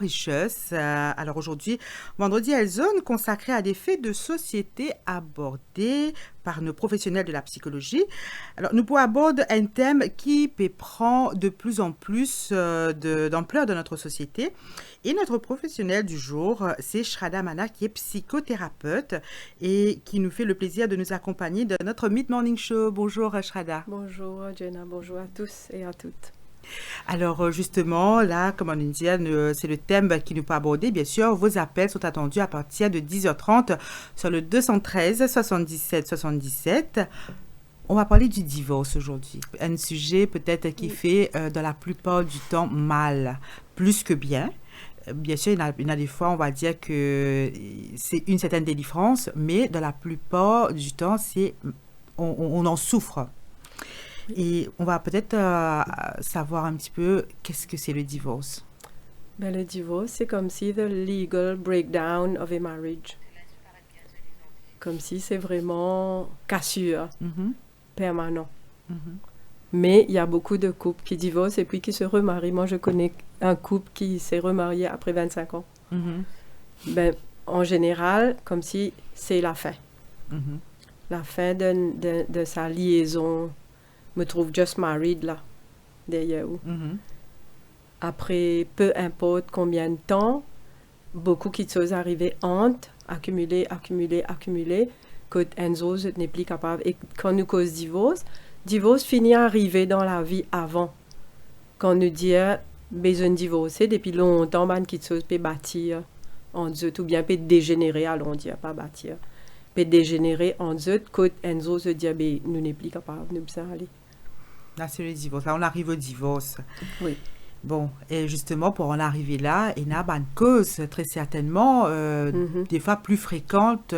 Richesse. Alors aujourd'hui, vendredi est zone consacrée à des faits de société abordés par nos professionnels de la psychologie. Alors nous pourrons aborder un thème qui prend de plus en plus d'ampleur dans notre société. Et notre professionnel du jour, c'est Shraddha Mana, qui est psychothérapeute et qui nous fait le plaisir de nous accompagner dans notre Mid Morning Show. Bonjour Shraddha. Bonjour Jenna, bonjour à tous et à toutes. Alors justement, là, comme on nous dit, c'est le thème qui nous peut aborder. Bien sûr, vos appels sont attendus à partir de 10h30 sur le 213 77 77. On va parler du divorce aujourd'hui. Un sujet peut-être qui fait dans la plupart du temps mal, plus que bien. Bien sûr, il y en a des fois, on va dire que c'est une certaine délivrance, mais dans la plupart du temps, on en souffre. Et on va peut-être savoir un petit peu qu'est-ce que c'est le divorce. Ben, le divorce, c'est comme si the legal breakdown of a marriage. Comme si c'est vraiment cassure, permanent. Mais il y a beaucoup de couples qui divorcent et puis qui se remarient. Moi, je connais un couple qui s'est remarié après 25 ans. Ben, en général, comme si c'est la fin. La fin de sa liaison. Me trouve just married là, derrière où. Après, peu importe combien de temps, beaucoup de choses arrivent entre, accumuler, que Enzo n'est plus capable. Et quand nous cause divorce finit à arriver dans la vie avant. Quand nous dit besoin de divorcer, depuis longtemps, man qui chose peut bâtir en deux, ou bien peut dégénérer, allons dire, pas bâtir. Peut dégénérer en deux, que Enzo se dit, nous n'est plus capable, nous sommes aller. Là, c'est le divorce. Là, on arrive au divorce. Oui. Bon, et justement, pour en arriver là, il y a une cause très certainement, des fois plus fréquente,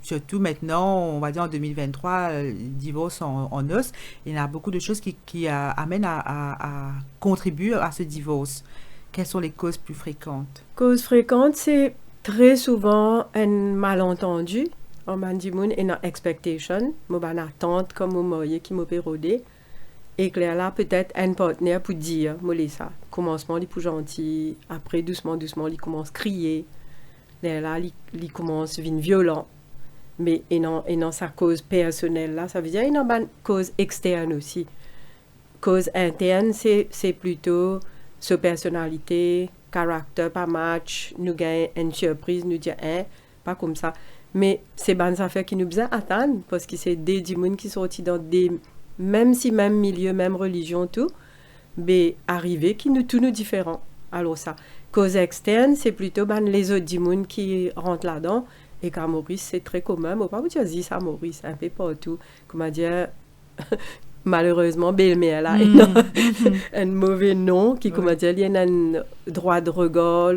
surtout maintenant, on va dire en 2023, le divorce en os. Il y a beaucoup de choses qui amènent à contribuer à ce divorce. Quelles sont les causes plus fréquentes? Causes fréquentes, c'est très souvent un malentendu. On m'a dit, une expectation, une attente comme un marié qui m'a pérodé. Et que là, peut-être un partenaire pour dire, ça. Commencement, il est plus gentil. Après, doucement, il commence à crier. Là, il commence à devenir violent. Mais et non sa cause personnelle, là, ça veut dire qu'il y a une cause externe aussi. Cause interne, c'est plutôt sa personnalité, caractère, pas match, nous gagne une surprise, nous dire, pas comme ça. Mais c'est bonnes affaires qui nous besoin attendre, parce que c'est des démons qui sont sortis dans des... Même si même milieu, même religion, tout, mais arrivé qui nous tout nous différents. Alors ça, cause externe, c'est plutôt les autres démons qui rentrent là-dedans. Et qu'à Maurice, c'est très commun. Moi, pas vous dire ça, Maurice, un peu partout. Comment dire, malheureusement, belle-mère là, un mauvais nom qui, comment dire, il y a un droit de regard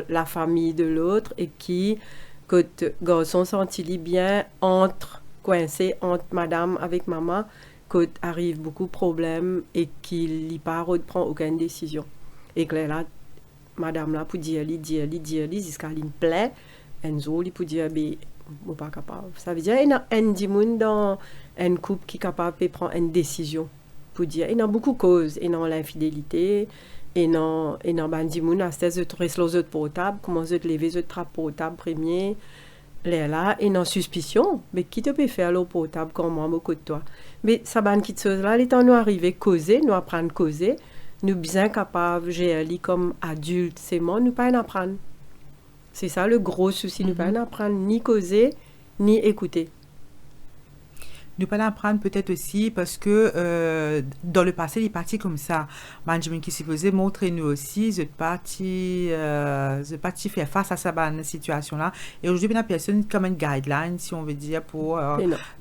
la famille de l'autre et qui, quand garçon sentit bien coincé entre madame avec maman, quand arrive beaucoup de problèmes et qu'il n'y prend aucune décision. Et que là, madame là, pour dire, jusqu'à il plaît, Enzo, il peut dire, je pas capable. Ça veut dire qu'il y a un démon dans un couple qui est capable de prendre une décision. Pour dire, il y a beaucoup de causes. Il y a l'infidélité, il y a un démon, à ce que tu restes les autres portables, commence à te lever, les autres portables premier. Là, il y a une suspicion. Mais qui te peut faire le portable comme moi, beaucoup de toi? Mais ça ban qui chose là, les temps nous arriver causer, nous apprendre causer, nous bien capables gérer comme adultes, c'est moi nous pas en apprendre. C'est ça le gros souci, nous pas en apprendre ni causer ni écouter. Nous pas l'apprendre peut-être aussi parce que dans le passé, il est parti comme ça. Benjamin qui supposait montrer nous aussi, je parti faire face à cette situation-là. Et aujourd'hui, la personne comme une guideline, si on veut dire, pour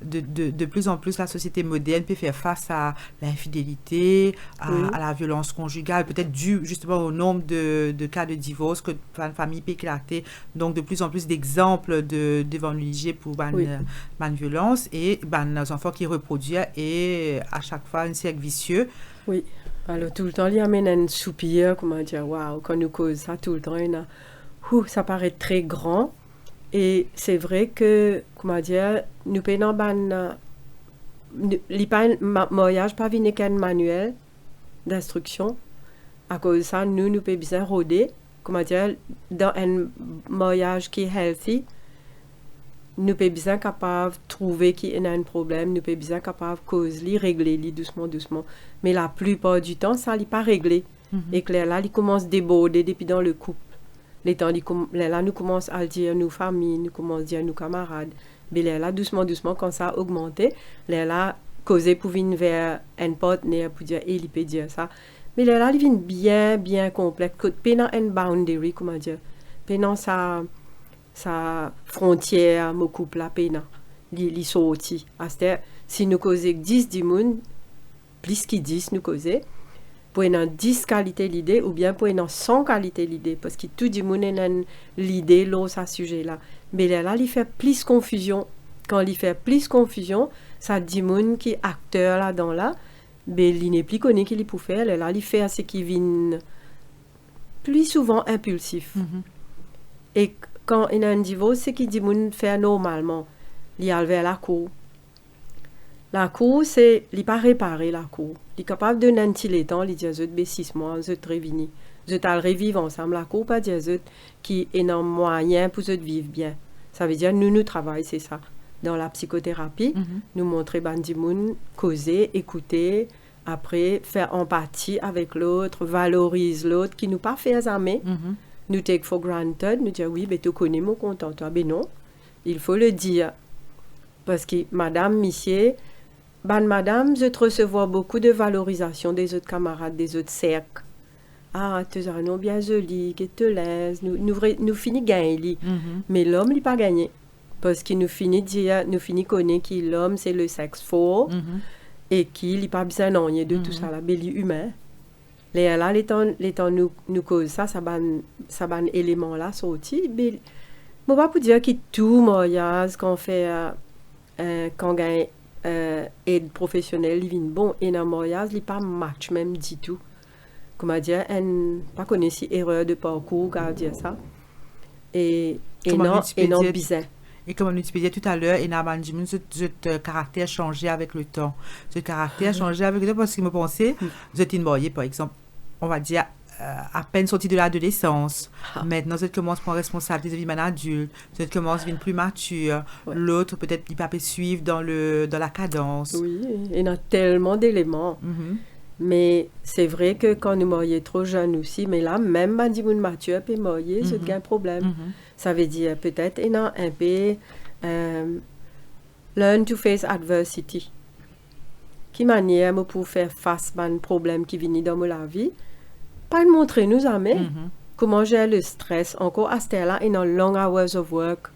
de plus en plus la société moderne peut faire face à l'infidélité, à la violence conjugale, peut-être dû justement au nombre de cas de divorce que la famille peut éclater. Donc, de plus en plus d'exemples devant l'UIG pour la violence et nos enfants qui reproduisent et à chaque fois un cercle vicieux. Oui, alors tout le temps, il y a un soupir, comment dire, waouh, quand nous cause ça tout le temps, ça paraît très grand. Et c'est vrai que, comment dire, nous payons le mariage pas qu'un manuel d'instruction. À cause de ça, nous pouvons bien rôder comment dire, dans un mariage qui est healthy, nous sommes bien capables de trouver qu'il y a un problème, nous sommes bien capables de causer, régler doucement, doucement. Mais la plupart du temps, ça n'est pas réglé. Et que là, il commence à déborder depuis dans le couple. Là, nous commençons à dire nos familles, nous commençons à dire nos camarades. Mais là, doucement, doucement, quand ça a augmenté, là, causer pour venir vers un partenaire pour dire, il peut dire ça. Mais là, il vient bien, bien complexe. Pendant une boundary, comment dire, pendant sa frontière, mon couple, là, pendant, il sorti. C'est-à-dire, si nous causons 10 personnes, plus que 10 nous causons, pour une 10 qualités l'idée, ou bien pour une 100 qualités l'idée, parce que tout le monde a l'idée, l'autre, à ce sujet-là. Mais là, il fait plus confusion. Quand il fait plus confusion, ça dit monde qui est acteur là-dedans là, mais il n'est plus connu qu'il peut faire. Là, il fait ce qui vient plus souvent impulsif. Et quand il y a un divorce, ce qui dit monde faire normalement, il y vers la cour. La cour, c'est, il n'est pas réparé la cour. Il est capable de donner temps, il dit, je vais 6 mois, je vais revenir. Je vais revivre ensemble. La cour, pas dire, qui est un moyen pour vivre bien. Ça veut dire, nous travaillons, c'est ça. Dans la psychothérapie, nous montrer bandimoun, causer, écouter, après faire empathie avec l'autre, valoriser l'autre, qui nous pas fait jamais. Nous take for granted, nous dire oui, ben tu connais mon content, toi, ben non, il faut le dire. Parce que madame, monsieur, madame, je te recevoir beaucoup de valorisation des autres camarades, des autres cercles. Ah, tu es un nom bien joli, qui te laisse, nous finissons gagner. Mais l'homme, il n'a pas gagné. Parce qu'il nous finit connaître que l'homme, c'est le sexe fort et qu'il n'est pas besoin de tout ça, là, mais il est humain. Là, les temps nous cause ça ban élément là sorti. Mais je ne vais pas dire que tout mariage qu'on fait, quand on gagne aide professionnelle, il vient bon, et dans le mariage, il n'est pas match même du tout. Comment dire, pas connaître si erreur de parcours, car dire ça. Et non bizarre. Et comme on disait tout à l'heure, et ce caractère changé avec le temps. Ce caractère changé avec le temps parce que je pensais, vous êtes une mariée, par exemple, on va dire, à peine sortie de l'adolescence. Maintenant, vous commencez à prendre responsabilité de vie d'un adulte. Vous commencez à devenir plus mature. Ouais. L'autre, peut-être, il peut suivre dans la cadence. Oui, il y a tellement d'éléments. Mais c'est vrai que quand nous marions trop jeunes aussi, mais là, même bandimoun mature peut marier, c'est un problème. Ça veut dire peut-être il y a un peu learn to face adversity. Qui manière pour faire face à un problème qui vient dans la vie, pas de montrer nous jamais comment gérer le stress. Encore à ce là il y a long hours of work.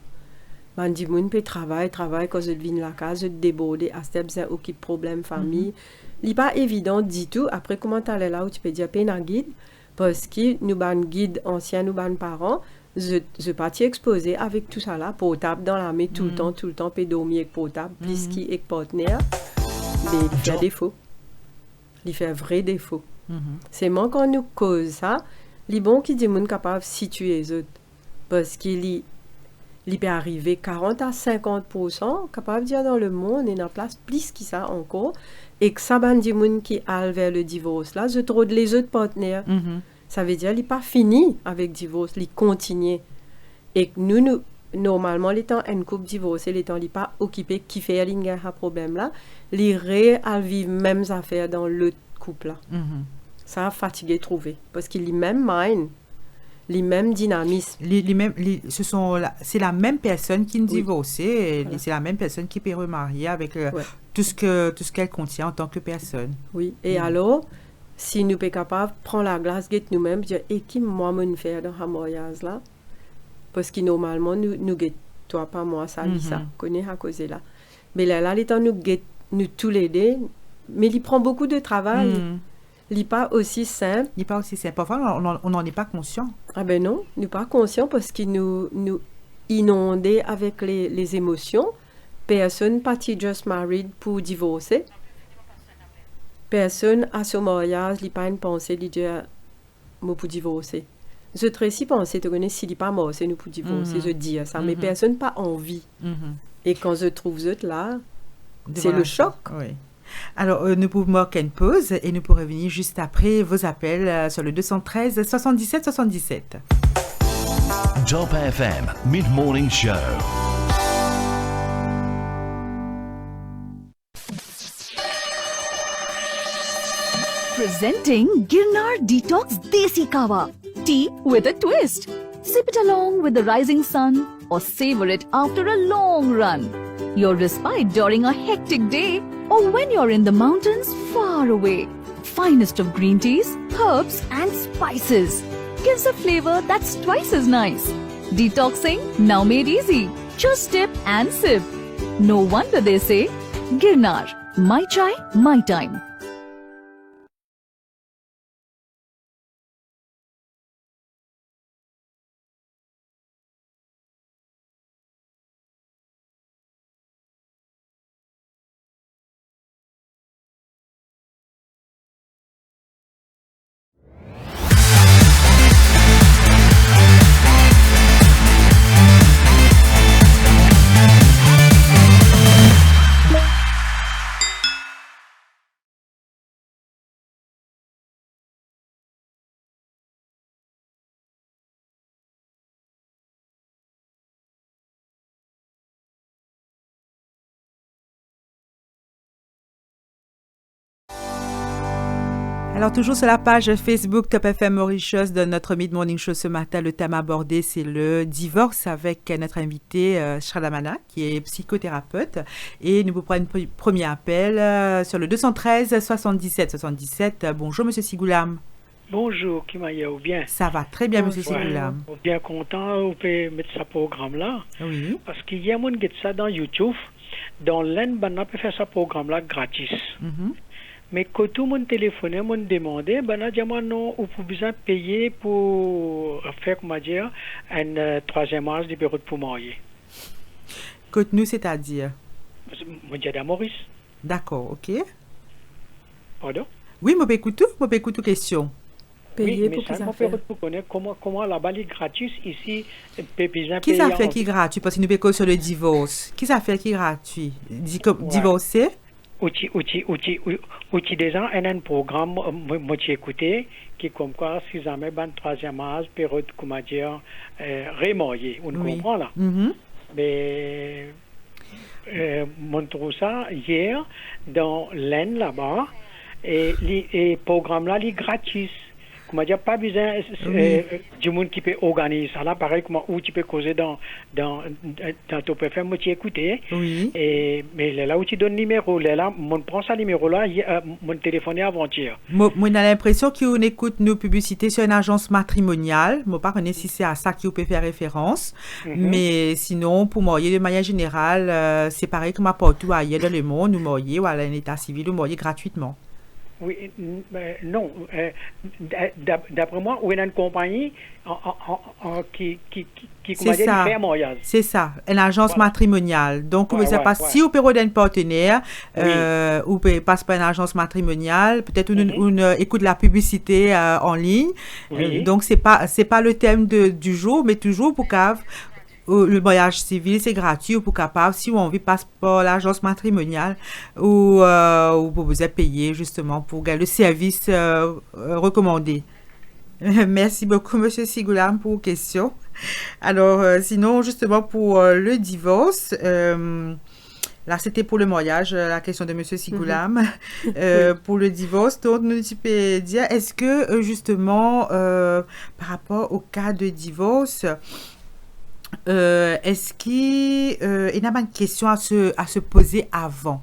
Bandimoun peut travailler quand je viens la case, je déborder à ce besoin occupe problème famille. Il n'est pas évident du tout. Après, comment tu allais là où tu peux dire peine un guide, parce que nous ban guide anciens, nous ban parents, je parti exposé avec tout ça là, portable dans la main tout le temps, peut dormir avec portable, plus qu'avec partenaire, mais il fait défaut. Il fait vrai défaut. C'est moi quand nous cause ça, il est bon qui dit qu'on est capable de situer les autres, parce qu'il peut arriver 40 à 50% capable de dire dans le monde, et dans la place plus que ça encore, et que ça ban du monde qui allent vers le divorce là, je trouve les autres partenaires. Ça veut dire qu'il n'est pas fini avec le divorce, il continue. Et que nous normalement, les temps un couple divorcé, les temps il n'est pas occupé qui fait un problème là, il vivre mêmes affaires dans le couple là. Ça a fatigué trouver parce qu'il est même mind, les mêmes dynamismes. C'est la même personne qui est divorcée, voilà. C'est la même personne qui peut remarier avec tout ce qu'elle contient en tant que personne. Oui, et alors, si nous sommes capables de prendre la glace de nous-mêmes, dire, et qui moi me faire dans ce mariage là? Parce que normalement, nous toi pas moi, ça, ça, connaît à cause de là. Mais là, les temps, nous tous les deux, mais il prend beaucoup de travail. Il n'est pas aussi simple. Il n'est pas aussi simple. Parfois, on n'en est pas conscient. Ah ben non, nous pas conscients parce qu'il nous inondés avec les émotions. Personne parti just married pour divorcer. Personne à ce mariage, il n'a pas une pensée de dire moi pour divorcer. Je te aussi pensé, tu connais, s'il n'est pas mort, c'est nous pour divorcer, je dis ça. Mais personne n'a pas envie. Et quand je trouve eux là, c'est le choc. Oui. Alors, nous pouvons marquer une pause et nous pourrons revenir juste après vos appels sur le 213 77 77. Top FM Mid-Morning Show. Presenting Girnar Detox Desi Kawa. Tea with a twist. Sip it along with the rising sun or savor it after a long run. Your respite during a hectic day or when you're in the mountains far away. Finest of green teas, herbs and spices. Gives a flavor that's twice as nice. Detoxing now made easy. Just dip and sip. No wonder they say, Girnar, my chai, my time. Alors, toujours sur la page Facebook Top FM Mauritius de notre Mid-Morning Show ce matin, le thème abordé, c'est le divorce avec notre invité Shradamana, qui est psychothérapeute. Et nous vous prenons un premier appel sur le 213 77 77. Bonjour, Monsieur Sigoulam. Bonjour, Kimaya, ou bien? Ça va très bien, Monsieur Sigoulam. Bien content, vous pouvez mettre ce programme-là. Oui. Parce qu'il y a mon qui ça dans YouTube. Dans l'un, on peut faire ce programme-là gratis. Mais quand tout le monde téléphonait, on demandait, non, vous pouvez besoin payer pour faire, comment dire, un troisième âge de période pour marier. Côte-nous, c'est-à-dire? Moi, j'ai à Maurice. D'accord, ok. Pardon? Oui, moi, écoute question. Payer oui, pour mais ça m'a fait pour connaître comment la-bas est gratuit ici. Qui ça fait qui est gratuit? Parce que nous pécons sur le divorce. Qui ça fait qui est gratuit? Divorcer? Outil des gens, un programme, moi j'ai écouté, qui comme quoi, si jamais, troisième âge, période, comment dire, remarié. On comprend là. Mais, on trouve ça hier, dans l'Aisne là-bas, et le programme là, il est gratuit. Comment dire, pas besoin du monde qui peut organiser ça là, pareil, où tu peux causer dans ton PFM, moi tu écoutes. Oui. Mais là où tu donnes le numéro, là, on prend ce numéro-là, mon téléphoné avant-hier. Moi, j'ai l'impression qu'on écoute nos publicités sur une agence matrimoniale. Moi, pas connais si c'est à ça qu'on peut faire référence. Mais sinon, pour marier de manière générale, c'est pareil comme partout ailleurs dans le monde, nous marier ou à l'état civil, nous marier gratuitement. Oui, non. D'après moi, il y a une compagnie qui fait un mariage. C'est ça, une agence matrimoniale. Donc, vous ne savez pas si vous pouvez d'un partenaire, ou vous passez par une agence matrimoniale, peut-être on écoute la publicité en ligne. Donc, c'est pas le thème du jour, mais toujours pour cave. Le mariage civil, c'est gratuit ou pour capable, si on veut passer par l'agence matrimoniale ou vous êtes payé justement pour gagner le service recommandé. Merci beaucoup, Monsieur Sigoulam, pour vos questions. Alors, sinon, justement, pour le divorce, là, c'était pour le mariage, la question de Monsieur Sigoulam. Pour le divorce, donc, nous peux dire, est-ce que, justement, par rapport au cas de divorce, est-ce qu'il y a une question à se poser avant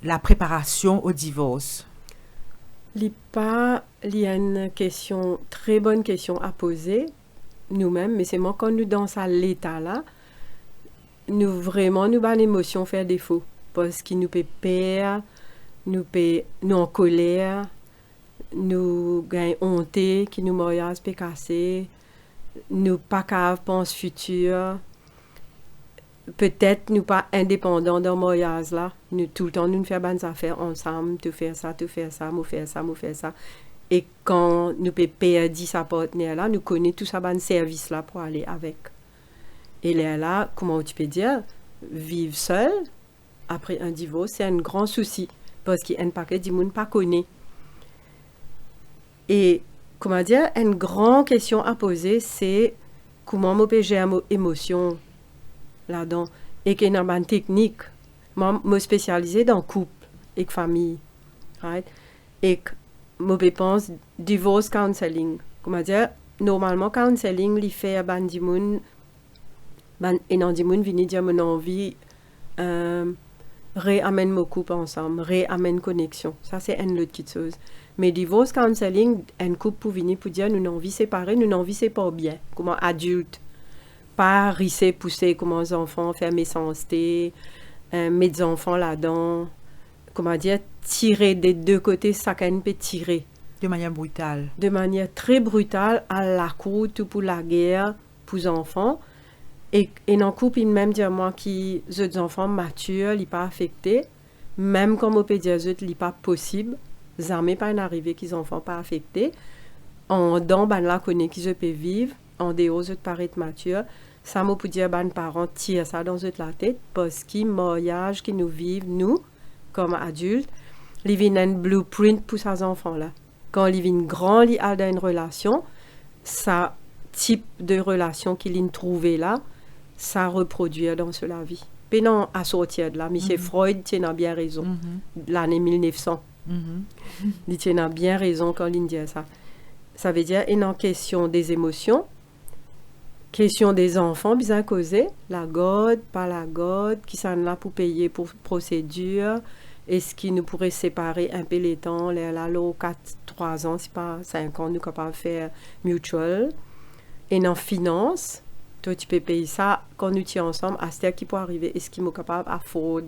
la préparation au divorce? Il y a une question, très bonne question à poser nous-mêmes, mais c'est moi quand nous dans cet état-là, nous avons l'émotion faire défaut parce qu'il nous peut perdre, nous en colère, nous gagnons honte, qui nous mariage peut casser. Nous pas capables pense futur, peut-être nous pas indépendants dans le mariage là, nous tout le temps nous faire bonnes affaires ensemble, tu fais ça, moi faire ça, et quand nous peut perdre sa partenaire là, nous connaissons tout ça bon service là pour aller avec. Et là, comment tu peux dire, vivre seul après un divorce, c'est un grand souci parce qu'il y a un paquet de monde pas connaît. Et, comment dire, une grande question à poser, c'est comment je peux gérer mes émotions là-dedans. Et qu'il y a une technique. Moi, je me spécialise dans le couple et la famille. Right? Et je pense divorce counseling. Comment dire, normalement, counseling, il fait à des gens, et dans des gens viennent dire mon envie, réamène mon couple ensemble, réamène connexion. Ça, c'est une autre petite chose. Mais divorce counseling, un couple pour venir pour dire nous n'avons envie séparée, nous n'avons envie séparer bien, comme adulte. Pas risser, pousser, comme les enfants, faire méchanceté, mettre des enfants là-dedans. Comment dire, tirer des deux côtés, chacun peut tirer. De manière brutale. De manière très brutale, à la cour, tout pour la guerre, pour les enfants. Et dans le couple, il même dire moi qui les enfants matures, ils ne sont pas affectés. Même comme on peut dire, il n'est pas possible. Jamais pas une arrivée qu'ils n'ont pas affectés. En dedans, ben là, connaît qu'ils peuvent vivre. En dehors, ils paraissent matures. Ça m'a pu dire, ben, parents tirent ça dans la tête parce que le mariage qui nous vivent, nous, comme adultes, ils vivent un blueprint pour ces enfants-là. Quand ils vivent grand, ils ont une relation, ça type de relation qu'ils ont trouvé là, ça reproduit dans la vie. Puis non, à sortir de là, M. Freud tient bien raison, l'année 1900. Il tient bien raison quand il dit ça. Ça veut dire, une question des émotions, question des enfants, bien causé, la God, pas la God, qui sont là pour payer pour procédure, est-ce qu'ils nous pourraient séparer un peu les temps, là, 3 ans, c'est pas 5 ans, nous sommes capables de faire mutual. Et en finance, toi, tu peux payer ça quand nous sommes ensemble, à ce qui peut arriver, est-ce qu'ils sont capables d'afford,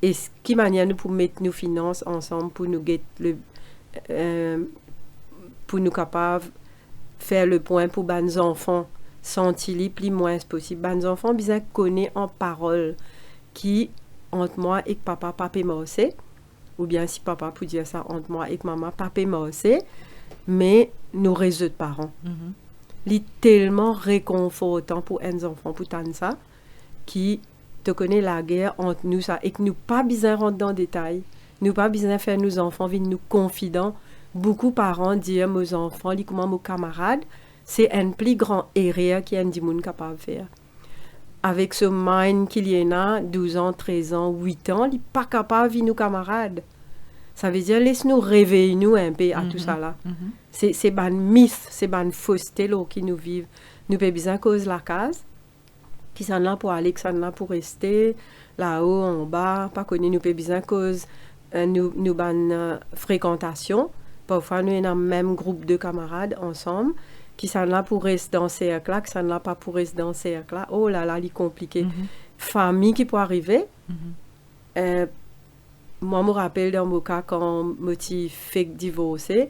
est-ce qui manière nous pour mettre nos finances ensemble pour nous get pour nous capables faire le point pour nos enfants sentir les plus moins possible. Les enfants bien connaissent en parole qui entre moi et papa morcé, ou bien si papa peut dire ça entre moi et maman papa morcé, mais nous réseaux de parents. C'est tellement réconfortant pour un enfant pour tant ça qui te connaît la guerre entre nous ça et que nous pas besoin rentrer dans le détail, nous pas besoin faire nos enfants venir nous confidents. Beaucoup de parents disent aux enfants, comment mes camarades, c'est un plus grand erreur qu'il y a des gens capables de faire. Avec ce mind qu'il y en a, 12 ans, 13 ans, 8 ans, il n'est pas capable de vivre nos camarades. Ça veut dire, laisse-nous réveiller nous un peu à tout ça là. C'est un mythe, c'est une fausseté qui nous vivent. Nous avons besoin cause la case, qui sont là pour aller, qui sont là pour rester, là-haut, en bas, pas connu, nous avons besoin cause nous fréquentation. Parfois, nous avons le même groupe de camarades ensemble, qui sont là pour rester dans ce cercle-là, qui sont là pas pour rester dans ce cercle-là. Oh là là, c'est compliqué. Famille qui peut arriver. Moi, je me rappelle dans mon cas, quand je suis fait divorcer,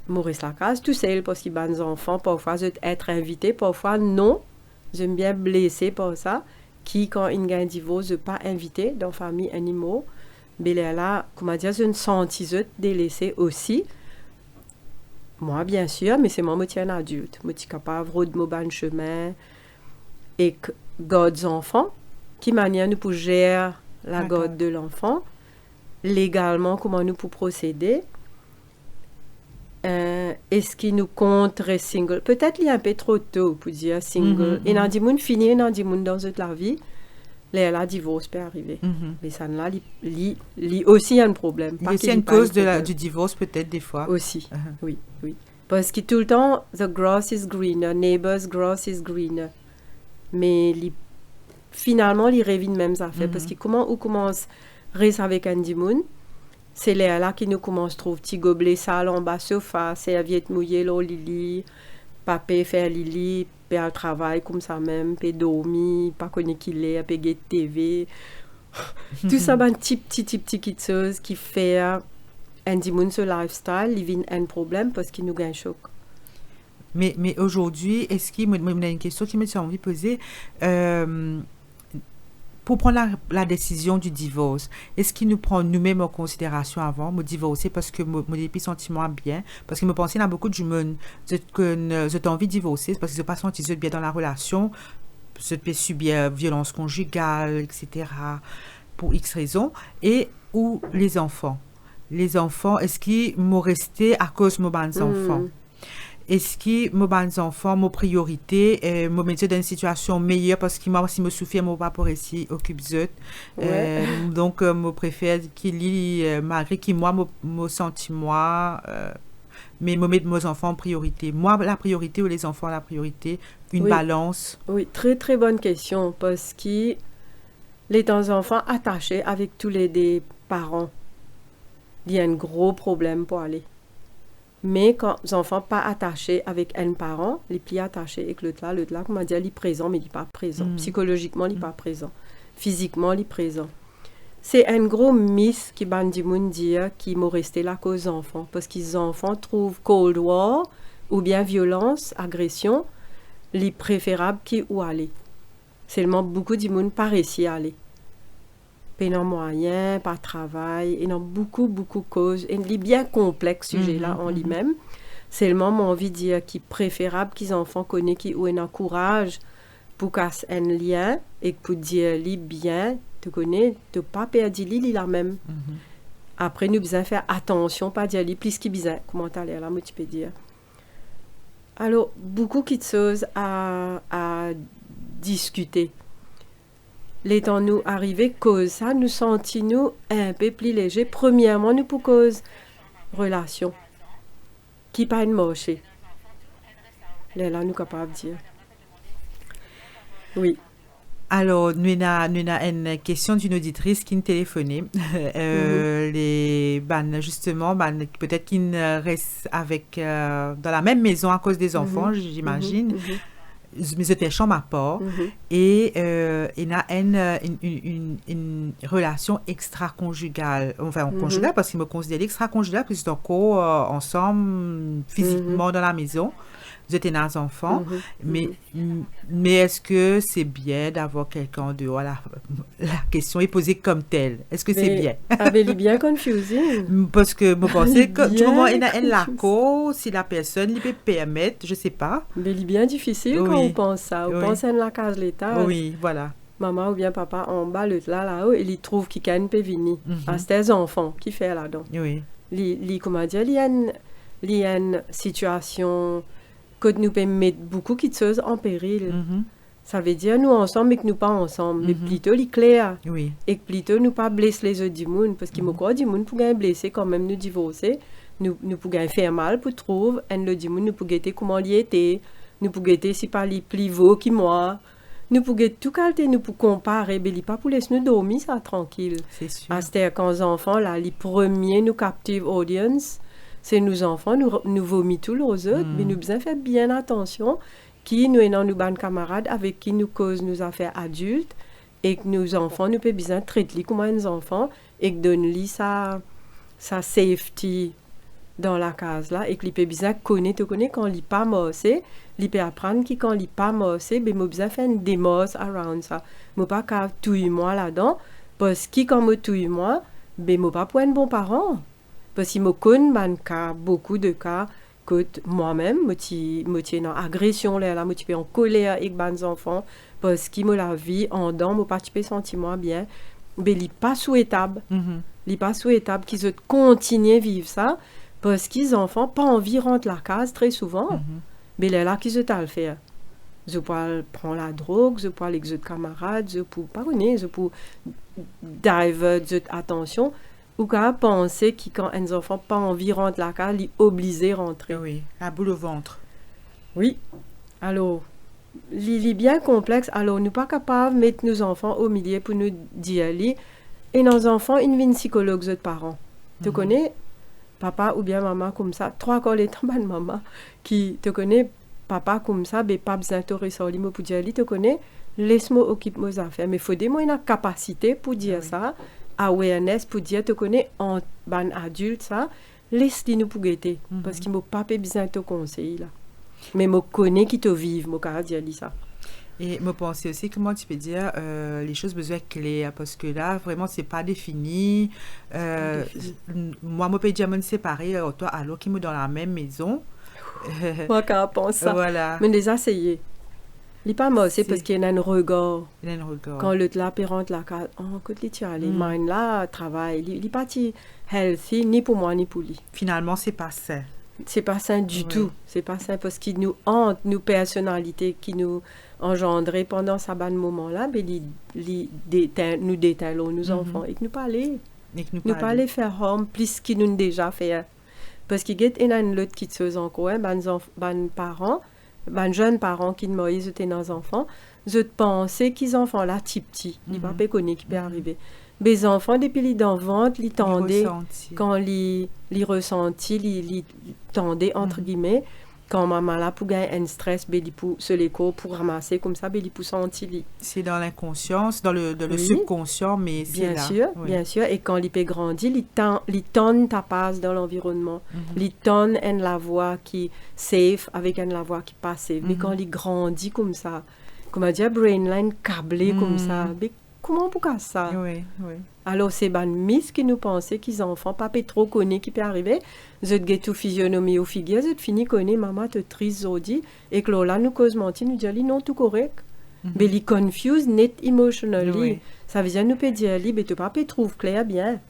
je reste la case tout seul parce qu'il y a des enfants. Parfois, je vais être invité, parfois, non. J'aime bien blessé par ça. Qui, quand il y a un divorce, je ne pas invité dans la famille animaux. Mais là, comment dire, je me sens délaissée aussi. Moi, bien sûr, mais c'est moi qui suis un adulte. Je suis capable de mon bon chemin et garder enfants. Qui manière nous pour gérer la garde de l'enfant? Légalement, comment nous pour procéder? Est-ce qu'il nous compte single? Peut-être il y a un peu trop tôt pour dire single. Et dans des gens finis, dans des gens dans la vie, la divorce peut arriver. Mais ça là, il aussi un problème. Il y a aussi une cause du divorce peut-être des fois. Aussi, oui. Parce que tout le temps, the grass is greener, neighbor's grass is greener. Mais finalement, il revient même affaire. Parce que comment on commence à rester avec un dimoun, c'est là qui nous commence à trouver petit gobelet sale en bas sofa, serviette mouillée, l'eau lili, papier faire lili, faire le travail comme ça même, puis dormir, pas connaître qu'il est, puis regarder TV. Tout ça, ben, petit chose qui fait un dimoun ce lifestyle, il vient un problème parce qu'il nous gagne un choc. Mais aujourd'hui, est-ce qu'il y a une question qui m'a envie de poser pour prendre la décision du divorce, est-ce qu'il nous prend nous-mêmes en considération avant de divorcer parce que mon sentiment bien, parce que je pense qu'il y a beaucoup de gens qui ont envie de divorcer parce qu'ils n'ont pas senti bien dans la relation, se peut subir violence conjugale, etc., pour X raisons, et ou les enfants. les enfants, est-ce qu'ils m'ont resté à cause de mes enfants? Est-ce que mes enfants, mes priorités, me mettent dans une situation meilleure parce que moi, si je souffre, je ne pas pour ici, occupe donc, je préfère qu'il y malgré que moi, je sens moi, mais je mets mes enfants en priorité. Moi, la priorité ou les enfants, la priorité, une balance. Oui, très, très bonne question parce que les enfants attachés avec tous les parents, il y a un gros problème pour aller. Mais quand les enfants pas attachés avec un parent, les plus attachés avec l'autre là, comment dire, il est présent, mais il n'est pas présent. Psychologiquement, il n'est pas présent. Physiquement, il est présent. C'est un gros mythe qui Bandimoun dit qui m'ont resté là cause enfants. Parce que les enfants trouvent Cold War ou bien violence, agression, les préférables qui ou aller. Seulement, beaucoup de monde pas réussi à aller. Pas de moyens, pas de travail, et non beaucoup de causes. Et il est bien complexe, ce sujet-là, en lui-même. Seulement, mon envie de dire qu'il est préférable qu'ils enfants connaissent qui ou un courage pour casser un lien et pour dire lui bien, tu connais, tu pas perdre lui la même. Après, nous devons faire attention, pas dire lui plus qu'il besoin. Comment t'as l'air là, moi tu peux dire. Alors, beaucoup de choses à discuter. Les temps nous arriver cause ça, nous sentons un peu plus légers. Premièrement, nous pour cause relation qui pas une marché. Là, nous capables de dire. Oui. Alors, nous avons une question d'une auditrice qui nous téléphonait. Justement, peut-être qu'ils restent dans la même maison à cause des enfants, j'imagine. Mais c'était chambre à part. Et il y a une relation extra-conjugale. Enfin, conjugale, parce qu'il me considère extra-conjugale, parce qu'ils sont encore ensemble, physiquement dans la maison. Vous êtes des enfants, mais est-ce que c'est bien d'avoir quelqu'un en dehors? La question est posée comme telle. Est-ce que c'est bien? Elle est bien confusing. Parce que vous pensez que du moment où il y a la cause, si la personne lui peut permettre, je ne sais pas. Mais il est bien difficile quand on pense ça. On pense à la case l'état. Oui, voilà. Maman ou bien papa en bas, là-haut, et il trouve qu'il y a une pévini. C'est des enfants qui fait là-dedans. Oui. Comment dire, il y a une situation que nous pouvons mettre beaucoup de choses en péril. Ça veut dire nous ensemble, mais que nous pas ensemble. Mais plutôt, les clair. Oui. Et que plutôt, nous pas blesser les autres du monde. Parce qu'il me croit du monde pour gagner blesser quand même nous divorcer. Nous pouvons faire mal pour trouver. Et le du monde, nous pouvons guetter comment il était. Nous pouvons guetter si pas les plus beaux qui moi. Nous pouvons tout calter, nous pouvons comparer. Mais il pas pour laisser nous dormir, ça, tranquille. C'est sûr. C'est-à-dire quand les enfants, là, les premiers, nous captive audience, c'est nos enfants, nous vomissons tous les autres, mais nous devons faire bien attention qui nous est nos bonnes camarades avec qui nous causons nos affaires adultes et que nos enfants, nous pouvons bien traiter comme nos enfants et que donner sa safety dans la case là et que les peut bien connaître quand il pas mossé, il peut apprendre que quand il pas mossé, ben moi bien faire une démos around ça. Moi pas qu'à tout moi là-dedans parce que quand moi tout moi, ben moi pas pour un bon parent. Parce que je connais beaucoup de cas que moi-même, je suis en agression, je suis en colère avec mes enfants, parce que la vie en dedans, je ne pas senti moi bien. Mais il n'est pas souhaitable. Il n'est pas souhaitable qu'ils continuent à vivre ça, parce que les enfants n'ont pas envie de rentrer la case très souvent. Mais là qu'ils ont à le faire. Je peux prendre la drogue, je peux aller avec les camarades, je peux pardonner, je peux divert attention. Ou qu'à penser que quand un enfant n'a pas envie de rentrer la case, il est obligé de rentrer. Oui, à boule au ventre. Oui. Alors, il est bien complexe. Alors, nous ne sommes pas capables de mettre nos enfants au milieu pour nous dire. Et nos enfants, ils viennent psychologues de parents. Tu connais papa ou bien maman comme ça, 3 quarts de temps, maman, qui te connaît papa comme ça, mais pas besoin de ressortir pour dire, tu connais, laisse-moi occuper mes affaires. Mais il faut des moyens de capacité pour dire ça. Awareness pour dire tu connais en ban adulte ça laisse-les nous pour guetter parce qu'il m'a pas besoin de te conseiller là mais me connais qui te vive me car dire ça et me penser aussi comment tu peux dire les choses besoin claires parce que là vraiment c'est pas défini moi me peux dire me séparer toi alors qu'ils me dans la même maison moi quand pense ça voilà mais les essayer Il n'est pas mort, c'est parce qu'il y a un regard. Il y a un regard. Quand l'autre là, rentre là, écoute, il allé, mine là, travail, il n'est pas healthy, ni pour moi, ni pour lui. Finalement, c'est pas sain. C'est pas sain du tout. C'est pas sain parce qu'il nous hante, nos personnalités qui nous engendrent pendant ce bon moment-là, ben, nous détalons nos enfants et que nous pas aller. Nous pas aller faire homme plus qu'ils nous déjà fait. Parce qu'il y a une autre qui se encore, ben parents, ben jeunes parents qui ne étaient dans enfants, je pensais qu'ils enfants là petit, ils pas connaître qui peut arriver. Les enfants depuis les dents ventre, ils tendaient quand ils ressentis, ils tendaient entre guillemets quand maman là pour gagner un stress, ben pour se l'écho pour ramasser comme ça, ben pour sentir. C'est dans l'inconscience, dans le subconscient, mais c'est là. Bien sûr. Et quand l'IP grandit, il tonne ta passe dans l'environnement. Il tonne la voix qui safe avec la voix qui pas safe. Mais quand il grandit comme ça, comment dire, brainline câblé comme ça, ben, comment pour ça? Oui. Alors, c'est ben miss qui nous pensait qu'ils enfants, pas trop connus qui peut arriver. Je te tout physionomie ou figure, je te finis connaître maman te triste zodi et que là nous cause mentir, nous dit non tout correct. Mais les confuse net emotionally. Ça veut dire nous peut dire mais tu pas trouve clair bien.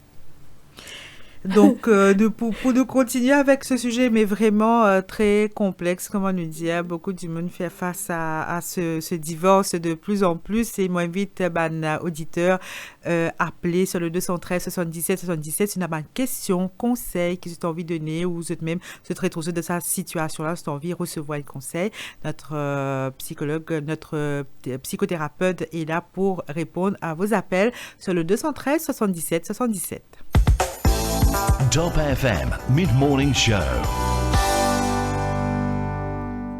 Donc, pour nous continuer avec ce sujet, mais vraiment très complexe, comme on nous dit, beaucoup du monde fait face à ce divorce de plus en plus. Et moi, invite auditeurs appeler sur le 213 77 77 si vous avez une question, conseil que vous avez envie de donner ou vous êtes même se retrouver dans cette situation-là, vous avez envie de recevoir un conseil. Notre psychologue, notre psychothérapeute est là pour répondre à vos appels sur le 213 77 77. Top FM Mid-Morning Show.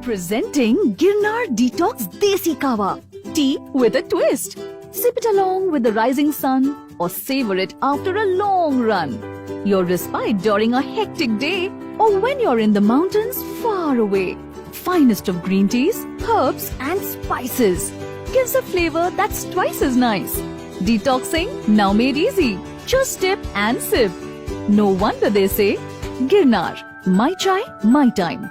Presenting Girnar Detox Desi Kawa. Tea with a twist. Sip it along with the rising sun or savor it after a long run. Your respite during a hectic day or when you're in the mountains far away. Finest of green teas, herbs and spices. Gives a flavor that's twice as nice. Detoxing now made easy. Just dip and sip. No wonder they say, Girnar, my chai, my time.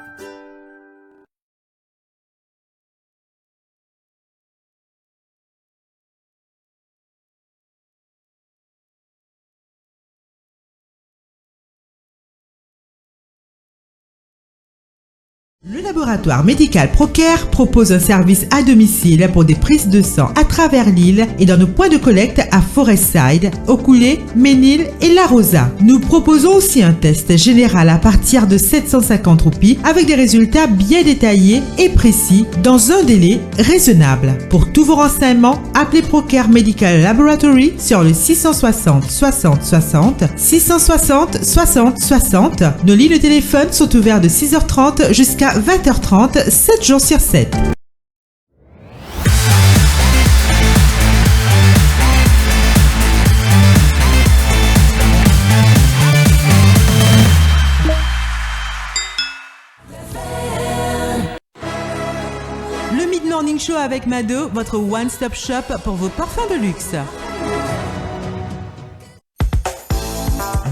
Le laboratoire médical Procare propose un service à domicile pour des prises de sang à travers l'île et dans nos points de collecte à Forestside, Okoulé, Ménil et La Rosa. Nous proposons aussi un test général à partir de 750 roupies avec des résultats bien détaillés et précis dans un délai raisonnable. Pour tous vos renseignements, appelez Procare Medical Laboratory sur le 660 60 60 660 60 60. Nos lignes de téléphone sont ouvertes de 6h30 jusqu'à 20h30, 7 jours sur 7. Le Mid-Morning Show avec Mado, votre one-stop shop pour vos parfums de luxe.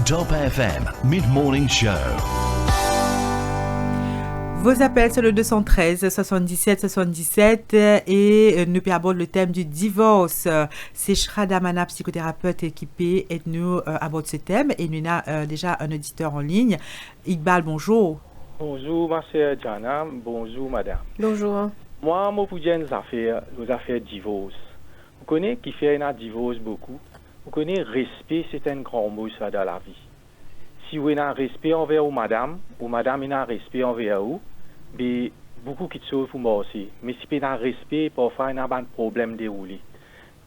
Top FM Mid-Morning Show. Vos appels sur le 213 77 77 et nous abordons le thème du divorce. C'est Shrada Mana, psychothérapeute équipée, et nous aborde ce thème et nous avons déjà un auditeur en ligne. Iqbal, bonjour. Bonjour, ma sœur Jana. Bonjour, madame. Bonjour. Moi, je vous dis nos affaires divorce. Vous connaissez qui fait un divorce beaucoup. Vous connaissez respect, c'est un grand mot ça dans la vie. Si vous avez un respect envers ou madame a un respect envers vous, mais beaucoup qui se font aussi. Mais si vous avez un respect, parfois il y a un problème déroulé.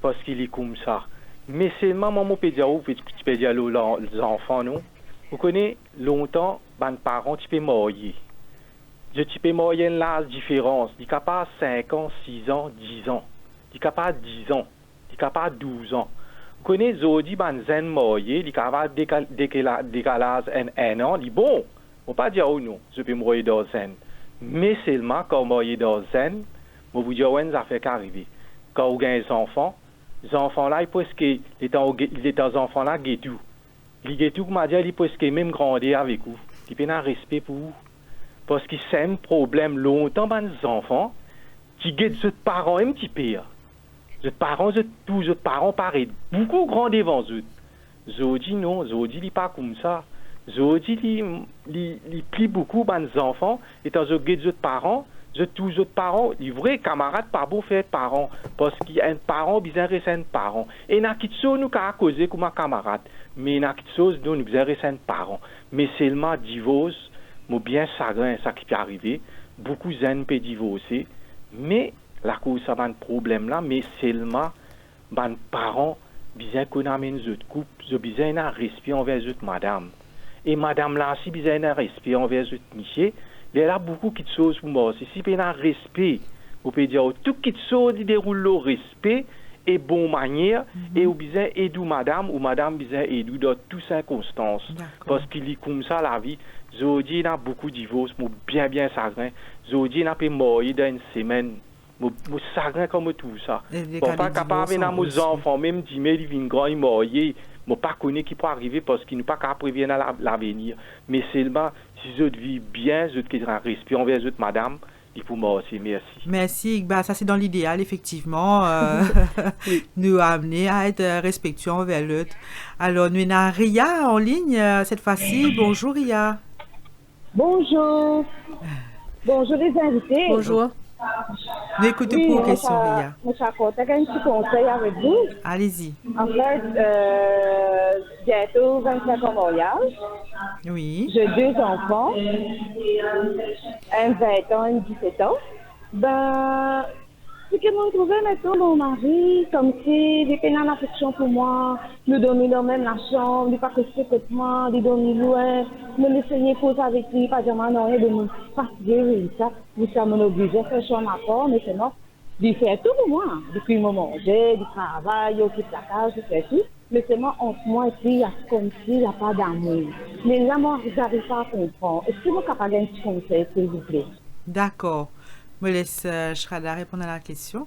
Parce qu'il est comme ça. Mais seulement, moi, je peux dire aux enfants, non? Vous connaissez, longtemps, les parents, tu peux marier. Tu peux marier une large différence. Tu es capable de 5 ans, 6 ans, 10 ans. Tu es capable de 10 ans. Tu es capable de 12 ans. Vous connaissez, aujourd'hui, les gens mariés, tu es capable de décalage en 1 an. Tu bon, on ne peut pas dire, oh non, je peux marier dans un. Mais seulement, quand vous mariez dans un, je vous dis, ouais, ça fait qu'arriver. Quand vous avez des enfants, les enfants-là, ils pensent que les enfants-là, ils tout. Les tout, comme je dis, ils pensent qu'ils même grandir avec vous. Ils ont un respect pour vous. Parce que c'est un problème longtemps, les enfants, qui guette ce parent un petit peu. Ce parent paraît beaucoup grand devant eux. Zodi non, Zodi n'est pas comme ça. Zodi il plie beaucoup les enfants et dans ce guette ce parent. Tous les autres parents, les vrais camarades, pas beau faire parents, parce qu'il y a un parent, bizarre, c'est un parent. Et il y a quelque chose nous a causé comme un camarade, mais il y a quelque chose nous bizarre, c'est un parent. Mais seulement divorce, moi bien chagrin, ça qui peut arriver. Beaucoup de gens peuvent divorcer, mais la cause ça a un problème là, mais seulement les parents, bizarre qu'on amène les autres couples, ils bizarre un respect envers les autres madame. Et madame là, si bizarre un respect envers les autres monsieur. Il y a beaucoup de choses pour moi. Si il y a un respect, on peut dire tout ce qui déroule le respect et bonne manière, et on besoin aider madame, ou madame besoin aider dans toutes circonstances. Parce qu'il est comme ça la vie. Aujourd'hui, il y a beaucoup de divorces, bien chagrin. Aujourd'hui, il y a pas mourir dans une semaine. Moi chagrin comme tout ça. Bon, pas capable de mes enfants, même si ils viennent grand, ils mourir. Je ne pas connais qui peut arriver parce qu'ils n'ont pas qu'à prévenir l'avenir. Mais seulement, si je vis bien, je qui ont un respect envers les autres, madame, il faut moi aussi. Merci. Merci. Ça, c'est dans l'idéal, effectivement, nous amener à être respectueux envers l'autre. Alors, nous avons Ria en ligne cette fois-ci. Bonjour, Ria. Bonjour. Bonjour, les invités. Bonjour. Nous écoutons pour vos questions, Ria. Je suis un petit conseil avec vous. Allez-y. En fait, bientôt 25 ans mariage. Oui. J'ai 2 enfants, un 20 ans et 17 ans. Ben, ce que je trouvais maintenant mon mari, comme si il était une affection pour moi, nous dormir dans même la chambre, il pas rester côté moi, il dormir loin, me laisser poser avec lui, pas dire non, rien de me fatiguer, ça. Vous ça m'oblige à faire son apport, mais c'est non. Il fait tout pour moi. Depuis le moment, j'ai du travail, il occupe la case, il fait tout. Mais c'est moi, entre moi et lui, il y a comme s'il n'y a pas d'amour. Mais là, moi, je n'arrive pas à comprendre. Est-ce que vous êtes capable d'un petit conseil, s'il vous plaît? D'accord. Je me laisse Shrada répondre à la question.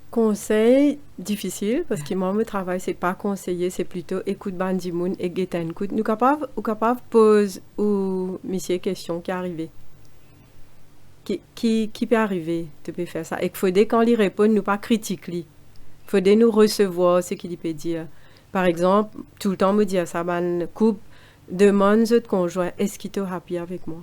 Conseil difficile, parce que moi, mon travail, c'est pas conseiller, c'est plutôt écoute bandimoun et guetter une écoute. Nous capable pose ou monsieur question qui est arrivé. Qui peut arriver, tu peux faire ça. Et qu'il faut dès qu'on lui répond, nous pas critiquer. Il faut dès nous recevoir ce qu'il peut dire. Par exemple, tout le temps me dire ça, ban couple demande notre conjoint, est-ce qu'il est happy avec moi?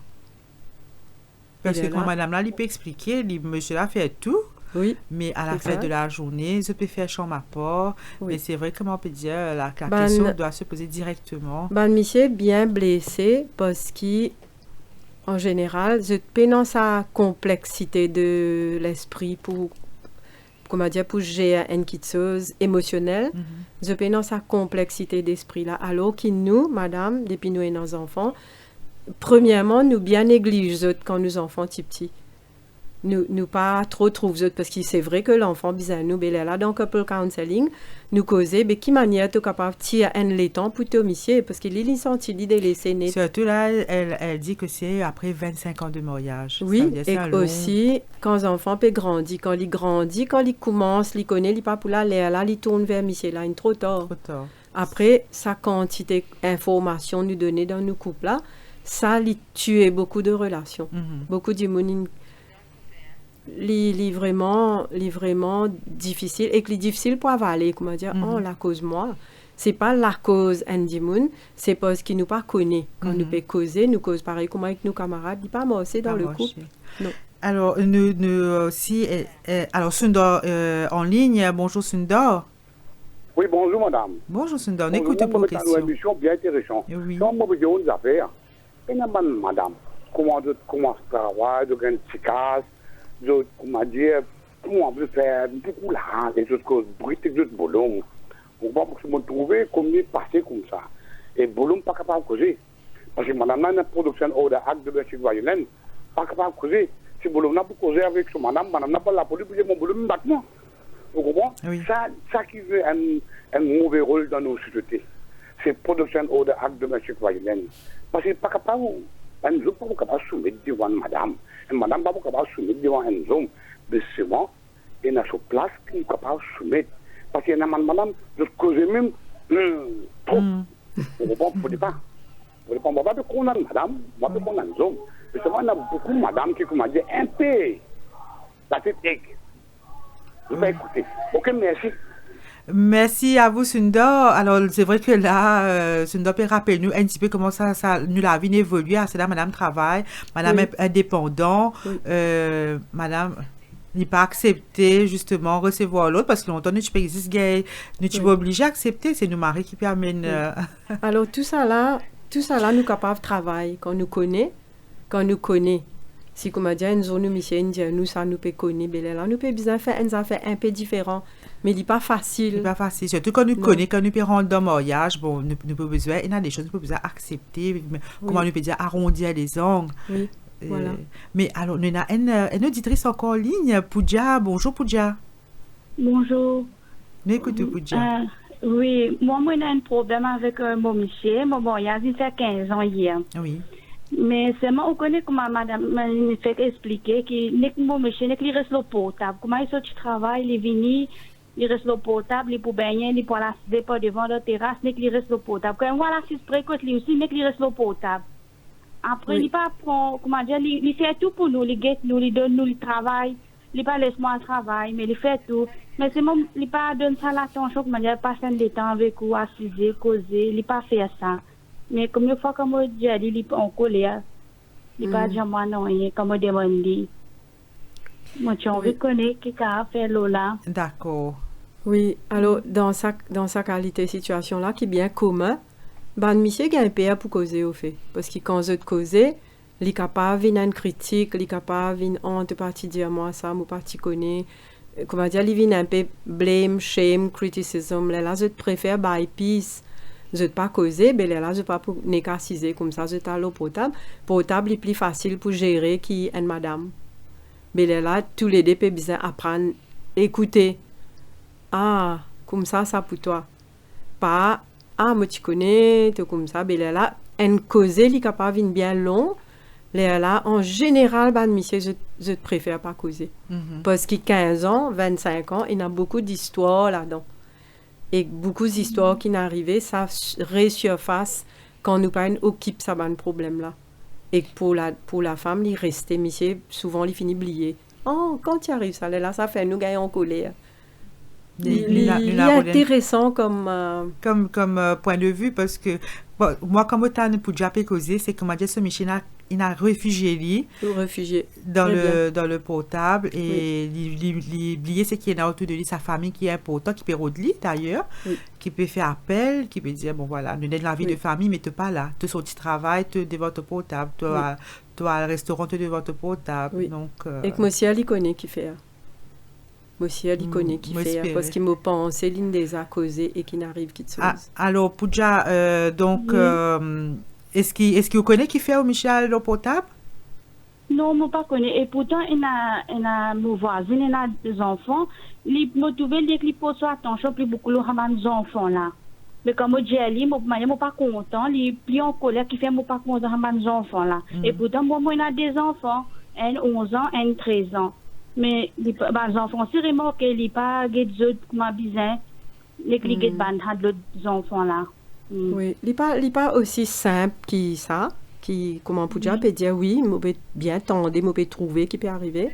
Parce que quand madame là, il peut expliquer, monsieur là fait tout. Oui. Mais à la fin de la journée, je peux faire chambre à port. Oui. Mais c'est vrai, comment on peut dire, la question doit se poser directement. Monsieur est bien blessé parce qu'en général, je peine dans sa complexité de l'esprit pour gérer une chose émotionnelle. Je peine dans sa complexité d'esprit là. Alors que nous, madame, depuis nous et nos enfants, premièrement, nous bien négligeons quand nos enfants sont petits. Nous pas trop trouvons parce que c'est vrai que l'enfant bizarre nous là dans couple counseling nous causer mais qui manière tu capable tirer un laiton pour te monsieur parce qu'il est senti l'idée laisser net. Surtout là elle dit que c'est après 25 ans de mariage. Oui, et aussi quand l'enfant peut grandir, quand il commence, il connaît, il pas pour là il tourne vers monsieur là, il trop tard. Après sa quantité d'informations nous donner dans nos couples là, ça lui tue beaucoup de relations. Beaucoup de monde vraiment difficile et que les difficile pour avaler comment dire la cause moi c'est pas la cause Andy Moon c'est parce qu'il nous pas connaît quand nous peut causer nous cause pareil comme avec nos camarades il pas morcer dans le couple non. Alors nous aussi alors Sundar en ligne. Bonjour Sundar. Oui, bonjour madame. Bonjour Sundar, on écoute pour vos questions. Une émission bien intéressante. Oui. Quand moi je dis affaires et madame comment travailler de gagner efficace comment dire, comment on peut faire beaucoup là, des autres causes, bruit et d'autres boulons. On va se trouver comme il passé comme ça. Et boulons pas capable de causer. Parce que madame a une production hors de acte de Belgique violente, pas capable de causer. Si boulons n'a pas causé avec son madame n'a pas la police pour mon boulot maintenant. Vous comprenez? Oui. Ça qui veut un mauvais rôle dans nos sociétés. C'est production hors de acte de Belgique violente. Parce que pas capable. Un homme pas capable de soumettre devant madame. Et madame pas capable de soumettre devant un homme. Mais souvent, il y a sur place qui est capable de soumettre. Parce qu'il y a madame, je cause même trop. Vous ne pas. Vous ne pouvez pas condamner madame, moi je condamne l'homme. Mais souvent, il y a beaucoup de madame qui, comme dit, un peu. La tête aiguë. Je vais écouter. Ok, merci. Merci à vous, Sundor. Alors, c'est vrai que là, Sundor peut rappeler nous un petit peu comment ça nous la vie évolue. C'est là, madame travaille, madame est indépendant, madame n'est pas accepté, justement, recevoir l'autre, parce que longtemps, nous, tu peux exister, nous, tu peux obliger à accepter, c'est nos maris qui permettent. Alors, tout ça là, nous capables de travailler quand nous connaît. Si, comme dit, une zone, nous, ça nous peut connaître, là, nous peut bien faire une affaire un peu différente. Mais il n'est pas facile. C'est pas facile. Surtout quand nous connaissons, quand nous pouvons rendre dans le mariage, bon, nous pouvons besoin, il y a des choses nous pouvons besoin accepter, comment nous pouvons dire arrondir les ongles. Oui, voilà. Mais alors, nous avons une auditrice encore en ligne, Pooja. Bonjour, Pooja. Bonjour. Nous écoutons, Pooja. Oui, moi, j'ai un problème avec mon monsieur. Bon, il y a 15 ans hier. Oui. Mais seulement, on connaît comment madame me fait expliquer que mon monsieur il reste le portable. Comment il sort du travail, il est venu, il reste le portable, il peut baigner, il peut aller pas devant la terrasse, il reste le portable. Quand voilà, si je précoce lui aussi, il reste le portable. Après, il pas prend, comment dire, il fait tout pour nous, il guette nous, il donne nous le travail, il pas laisse moi le travail, mais il fait tout. Mais c'est même, il pas donne ça l'attention, comment dire, passer des temps avec vous, assiser, causer, il pas fait ça. Mais comme une fois que moi j'ai dit, il est en colère. Il n'est pas jamais non, comme je demande. Moi, j'ai envie de connaître qui a fait là. D'accord. Oui, alors, dans sa qualité situation-là, qui est bien commun, monsieur a un peu pour causer au fait. Parce que quand je cause, il est capable de une critique, il est capable de honte, partir dire moi ça, moi parti connaît. Comment dire, il vient un peu blame, shame, criticism. Là, je préfère by peace. Je ne pas causer, mais là, je ne pas négaciser comme ça, je t'ai l'eau potable. Potable est plus facile pour gérer qu'une madame. Mais là, tous les deux peuvent bien apprendre, écouter. Ah, comme ça pour toi. Pas, ah, moi tu connais, tu comme ça. Mais là, une cause, il est capable de bien long. Là, en général, monsieur, je préfère pas causer. Parce que 15 ans, 25 ans, il y a beaucoup d'histoires là-dedans. Et beaucoup d'histoires qui n'arrivaient, ça resurface quand nous pas occupe ça ban problème là. Et pour la femme, il restait monsieur, souvent il finit oublier. Oh, quand tu arrives ça là, ça fait nous gagner en colère. Il est intéressant comme point de vue parce que bon, moi comme autant pour déjà causer, c'est comment dire ce monsieur il a réfugié dans le portable et l'oublier c'est qu'il y a autour de lui sa famille qui est important, qui peut rôder d'ailleurs, qui peut faire appel, qui peut dire bon voilà, nous sommes dans la vie de famille mais tu pas là, tu sorti travail, tu devant ton portable, tu au restaurant, tu devant ton portable. Donc et que monsieur il connaît qui fait. Monsieur il connaît qui fait parce qu'il me pense l'une des a causé et qui n'arrive qu'il chose. Alors Pooja donc est-ce qu'il connaît qui fait au Michel le portable? Non, je ne pas connais. Et pourtant, il a mon voisin, il a des enfants. Il me trouve qu'il pose attention plus beaucoup aux enfants là. Mais comme je dis, je ne suis pas content. Il est plus en colère qui fait pas content aux enfants là. Et pourtant, moi, il a des enfants, un 11 ans, un 13 ans. Mais les enfants, c'est remarqué, il n'est pas comme bizarre. Les cliquets de l'autre enfants là. Oui, il n'est pas aussi simple que ça, comment Pooja peut dire oui, je peux bien tendre, je peux trouver qui peut arriver,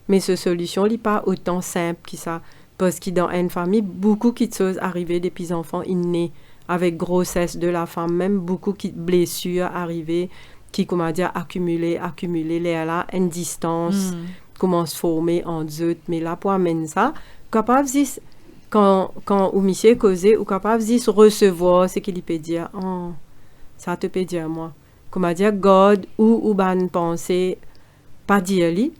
mais cette solution n'est pas autant simple que ça, parce que dans une famille, beaucoup de choses arrivent depuis les enfants nés, avec grossesse de la femme, même beaucoup de blessures arrivées, qui, comment dire, accumuler, là, une distance, commence à former en deux, mais là, pour amener ça, capable de quand ou monsieur causé ou capable de recevoir ce qu'il peut dire ça te peut dire moi comment dire God ou ban penser pas dire lui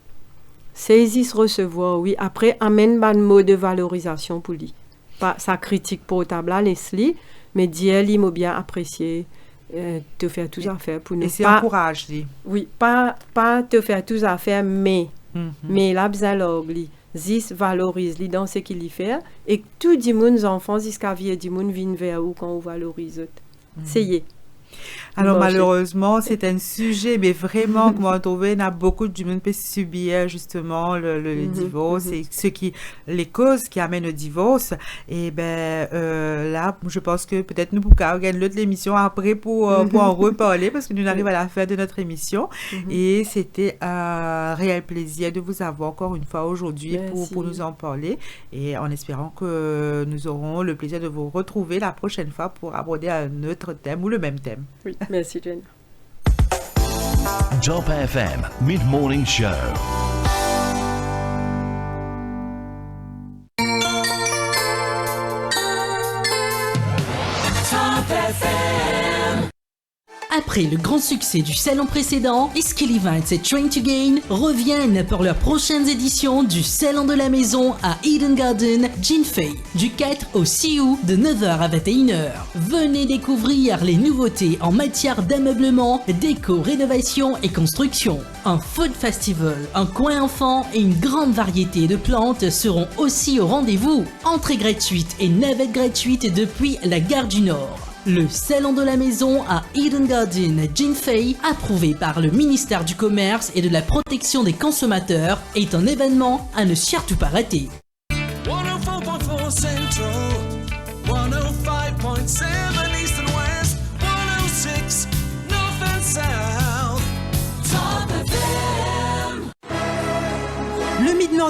saisir recevoir oui après amène ban mot de valorisation pour lui pas sa critique portable là laisse-lui mais dire lui m'a bien apprécié te faire tout à faire pour nous et c'est encourage lui oui pas te faire tout à faire mais là besoin l'orgli Zis valorise dans ce qu'il y fait et tout le monde enfants jusqu'à vie du monde vient vers où quand on valorise c'est Alors malheureusement, c'est un sujet, mais vraiment, comment on trouve, il y a beaucoup de monde qui subir justement le divorce et les causes qui amènent au divorce. Et là, je pense que peut-être nous pourrons organiser l'autre émission après pour en reparler parce que nous arrivons à la fin de notre émission. Et c'était un réel plaisir de vous avoir encore une fois aujourd'hui pour nous en parler. Et en espérant que nous aurons le plaisir de vous retrouver la prochaine fois pour aborder un autre thème ou le même thème. Oui, merci Jen. Top FM Mid-Morning Show. Après le grand succès du salon précédent, Skill Events et Train to Gain reviennent pour leurs prochaines éditions du salon de la maison à Eden Garden, Jinfei, du 4 au 6 août de 9h à 21h. Venez découvrir les nouveautés en matière d'ameublement, déco, rénovation et construction. Un food festival, un coin enfant et une grande variété de plantes seront aussi au rendez-vous. Entrée gratuite et navette gratuite depuis la gare du Nord. Le salon de la maison à Eden Garden, Jinfei, approuvé par le ministère du Commerce et de la Protection des consommateurs, est un événement à ne surtout pas rater. 104.4 Central, 105.7